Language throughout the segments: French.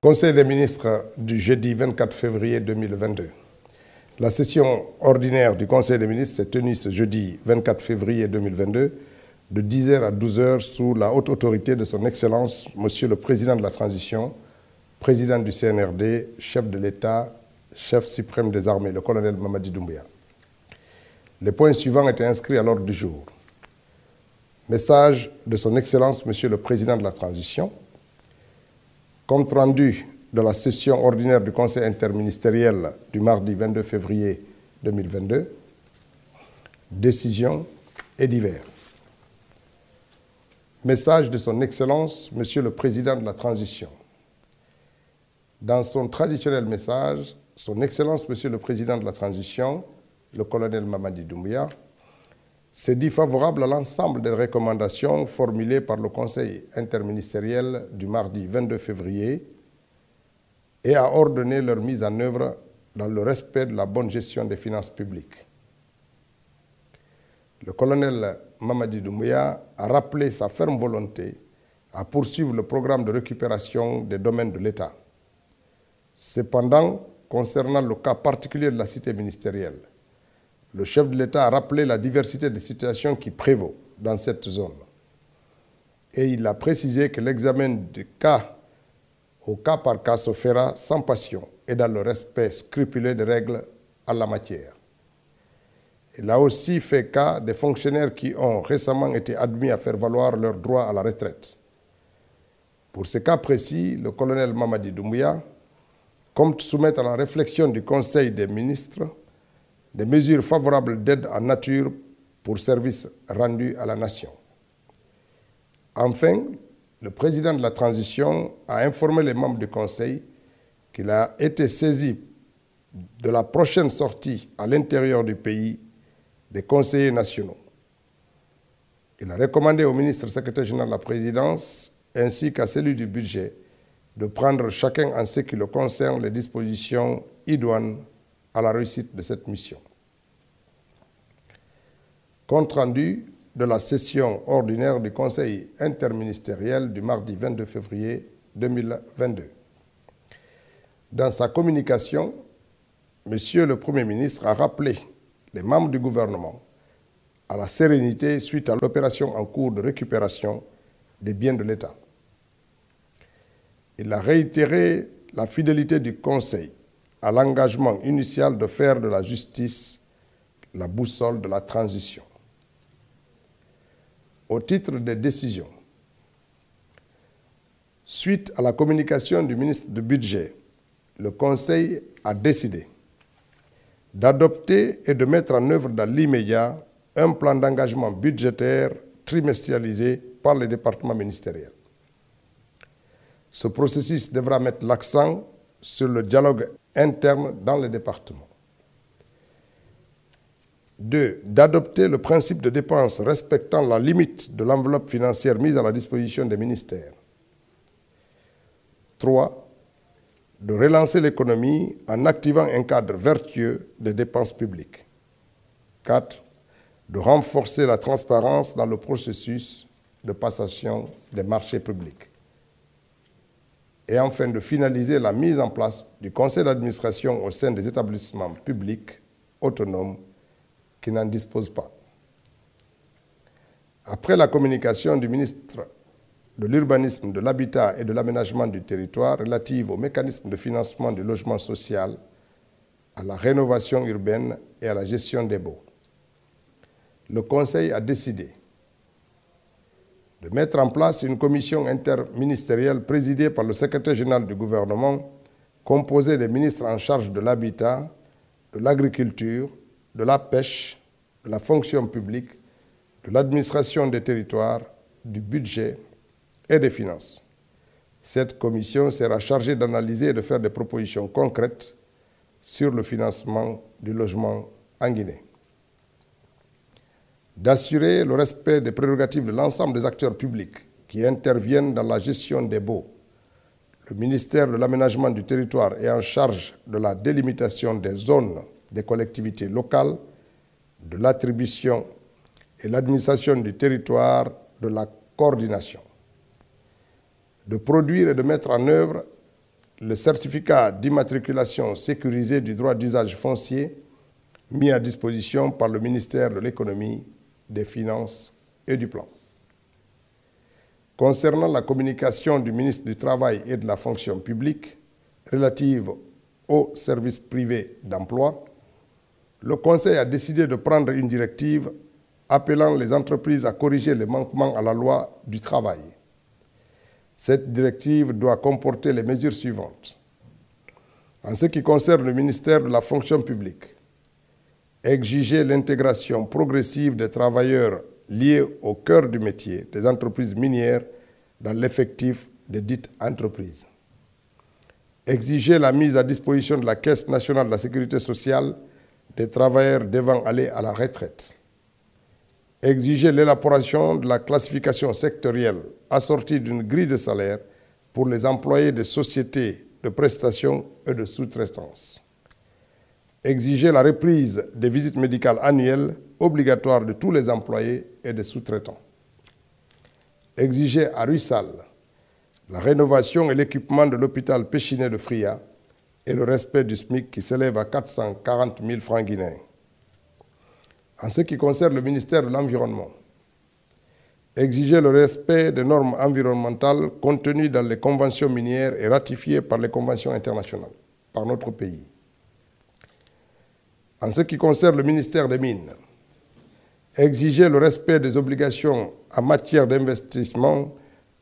Conseil des ministres du jeudi 24 février 2022. La session ordinaire du Conseil des ministres s'est tenue ce jeudi 24 février 2022 de 10h à 12h sous la haute autorité de son Excellence, Monsieur le Président de la Transition, Président du CNRD, chef de l'État, chef suprême des armées, le colonel Mamadi Doumbouya. Les points suivants étaient inscrits à l'ordre du jour. Message de son Excellence, Monsieur le Président de la Transition. Compte rendu de la session ordinaire du Conseil interministériel du mardi 22 février 2022. Décisions et divers. Message de son Excellence, Monsieur le Président de la Transition. Dans son traditionnel message, son Excellence, Monsieur le Président de la Transition, le colonel Mamadi Doumbouya, s'est dit favorable à l'ensemble des recommandations formulées par le Conseil interministériel du mardi 22 février et a ordonné leur mise en œuvre dans le respect de la bonne gestion des finances publiques. Le colonel Mamadi Doumbouya a rappelé sa ferme volonté à poursuivre le programme de récupération des domaines de l'État. Cependant, concernant le cas particulier de la cité ministérielle, le chef de l'État a rappelé la diversité des situations qui prévaut dans cette zone. Et il a précisé que l'examen du cas au cas par cas se fera sans passion et dans le respect scrupuleux des règles en la matière. Il a aussi fait cas des fonctionnaires qui ont récemment été admis à faire valoir leur droit à la retraite. Pour ce cas précis, le colonel Mamadi Doumbouya compte soumettre à la réflexion du Conseil des ministres des mesures favorables d'aide en nature pour services rendus à la nation. Enfin, le président de la transition a informé les membres du Conseil qu'il a été saisi de la prochaine sortie à l'intérieur du pays des conseillers nationaux. Il a recommandé au ministre secrétaire général de la présidence ainsi qu'à celui du budget de prendre chacun en ce qui le concerne les dispositions idoines à la réussite de cette mission. Compte rendu de la session ordinaire du Conseil interministériel du mardi 22 février 2022. Dans sa communication, Monsieur le Premier ministre a rappelé les membres du gouvernement à la sérénité suite à l'opération en cours de récupération des biens de l'État. Il a réitéré la fidélité du Conseil à l'engagement initial de faire de la justice la boussole de la transition. Au titre des décisions, suite à la communication du ministre du Budget, le Conseil a décidé d'adopter et de mettre en œuvre dans l'immédiat un plan d'engagement budgétaire trimestrialisé par les départements ministériels. Ce processus devra mettre l'accent sur le dialogue interne dans les départements. 2. D'adopter le principe de dépenses respectant la limite de l'enveloppe financière mise à la disposition des ministères. 3. De relancer l'économie en activant un cadre vertueux des dépenses publiques. 4. De renforcer la transparence dans le processus de passation des marchés publics. Et enfin, de finaliser la mise en place du conseil d'administration au sein des établissements publics autonomes qui n'en disposent pas. Après la communication du ministre de l'Urbanisme, de l'Habitat et de l'Aménagement du territoire relative au mécanisme de financement du logement social, à la rénovation urbaine et à la gestion des baux, le Conseil a décidé de mettre en place une commission interministérielle présidée par le secrétaire général du gouvernement, composée des ministres en charge de l'habitat, de l'agriculture, de la pêche, de la fonction publique, de l'administration des territoires, du budget et des finances. Cette commission sera chargée d'analyser et de faire des propositions concrètes sur le financement du logement en Guinée. D'assurer le respect des prérogatives de l'ensemble des acteurs publics qui interviennent dans la gestion des baux. Le ministère de l'Aménagement du territoire est en charge de la délimitation des zones des collectivités locales, de l'attribution et l'administration du territoire, de la coordination. De produire et de mettre en œuvre le certificat d'immatriculation sécurisé du droit d'usage foncier mis à disposition par le ministère de l'Économie, des Finances et du Plan. Concernant la communication du ministre du Travail et de la Fonction publique relative aux services privés d'emploi, le Conseil a décidé de prendre une directive appelant les entreprises à corriger les manquements à la loi du travail. Cette directive doit comporter les mesures suivantes. En ce qui concerne le ministère de la Fonction publique, exiger l'intégration progressive des travailleurs liés au cœur du métier des entreprises minières dans l'effectif des dites entreprises. Exiger la mise à disposition de la Caisse nationale de la sécurité sociale des travailleurs devant aller à la retraite. Exiger l'élaboration de la classification sectorielle assortie d'une grille de salaire pour les employés des sociétés de prestations et de sous-traitance. Exiger la reprise des visites médicales annuelles obligatoires de tous les employés et des sous-traitants. Exiger à Russal la rénovation et l'équipement de l'hôpital Péchinet de Fria et le respect du SMIC qui s'élève à 440 000 francs guinéens. En ce qui concerne le ministère de l'Environnement, exiger le respect des normes environnementales contenues dans les conventions minières et ratifiées par les conventions internationales, par notre pays. En ce qui concerne le ministère des Mines, exiger le respect des obligations en matière d'investissement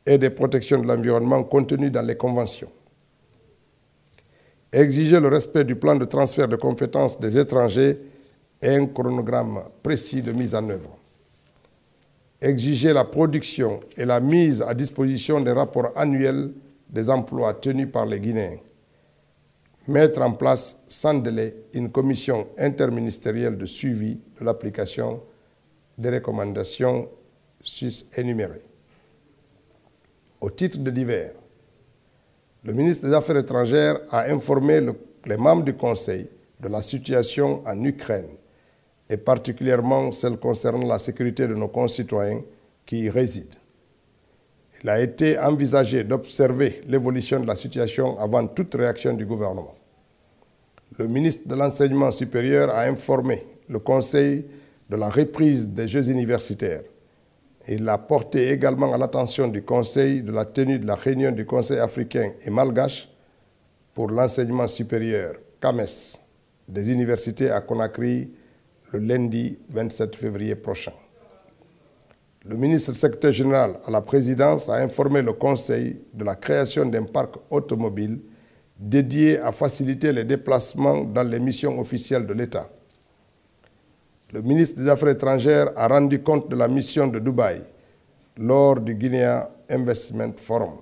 et de protection de l'environnement contenues dans les conventions. Exiger le respect du plan de transfert de compétences des étrangers et un chronogramme précis de mise en œuvre. Exiger la production et la mise à disposition des rapports annuels des emplois tenus par les Guinéens. Mettre en place sans délai une commission interministérielle de suivi de l'application des recommandations sus-énumérées. Au titre de divers, le ministre des Affaires étrangères a informé les membres du Conseil de la situation en Ukraine et particulièrement celle concernant la sécurité de nos concitoyens qui y résident. Il a été envisagé d'observer l'évolution de la situation avant toute réaction du gouvernement. Le ministre de l'Enseignement supérieur a informé le Conseil de la reprise des Jeux universitaires. Il a porté également à l'attention du Conseil de la tenue de la réunion du Conseil africain et malgache pour l'enseignement supérieur, CAMES, des universités à Conakry le lundi 27 février prochain. Le ministre secrétaire général à la présidence a informé le Conseil de la création d'un parc automobile dédié à faciliter les déplacements dans les missions officielles de l'État. Le ministre des Affaires étrangères a rendu compte de la mission de Dubaï lors du Guinea Investment Forum.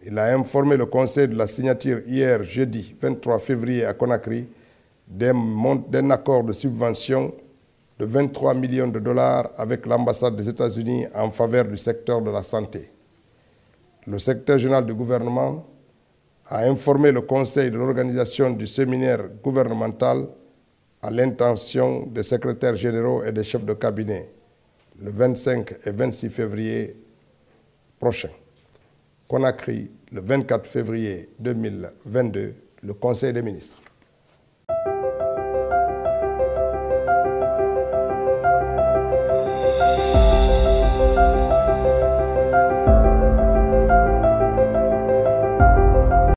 Il a informé le Conseil de la signature hier, jeudi 23 février à Conakry, d'un accord de subvention de 23 millions de dollars avec l'ambassade des États-Unis en faveur du secteur de la santé. Le secrétaire général du gouvernement a informé le Conseil de l'organisation du séminaire gouvernemental à l'intention des secrétaires généraux et des chefs de cabinet le 25 et 26 février prochain. Conakry, le 24 février 2022, le Conseil des ministres.